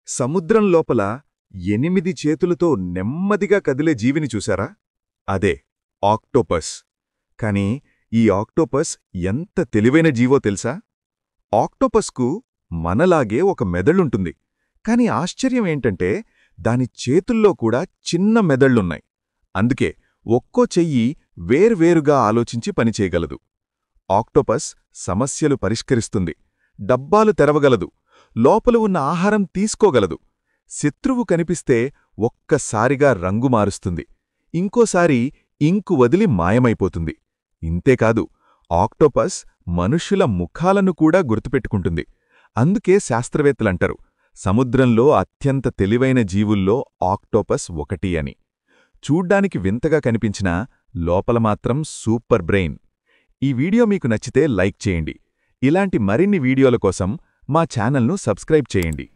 సముద్రం లోపల 8 చేతులతో నెమ్మదిగా కదిలే జీవిని చూశారా? అదే ఆక్టోపస్. కాని ఈ ఆక్టోపస్ ఎంత తెలివైన జీవో తెలుసా? ఆక్టోపస్కు మనలాగే ఒక మెదడుంటుంది. కాని ఆశ్చర్యం ఏంటంటే దాని చేతుల్లో కూడా చిన్న మెదళ్లున్నాయి. అందుకే ఒక్కో చెయ్యి వేర్వేరుగా ఆలోచించి పనిచేయగలదు. ఆక్టోపస్ సమస్యలు పరిష్కరిస్తుంది, డబ్బాలు తెరవగలదు, లోపల ఉన్న ఆహారం తీసుకోగలదు. శత్రువు కనిపిస్తే ఒక్కసారిగా రంగు మారుస్తుంది, ఇంకోసారి ఇంకు వదిలి మాయమైపోతుంది. ఇంతేకాదు, ఆక్టోపస్ మనుష్యుల ముఖాలను కూడా గుర్తుపెట్టుకుంటుంది. అందుకే శాస్త్రవేత్తలంటారు, సముద్రంలో అత్యంత తెలివైన జీవుల్లో ఆక్టోపస్ ఒకటి అని. చూడ్డానికి వింతగా కనిపించినా లోపల మాత్రం సూపర్ బ్రెయిన్. ఈ వీడియో మీకు నచ్చితే లైక్ చేయండి. ఇలాంటి మరిన్ని వీడియోల కోసం మా ఛానల్ను సబ్స్క్రైబ్ చేయండి.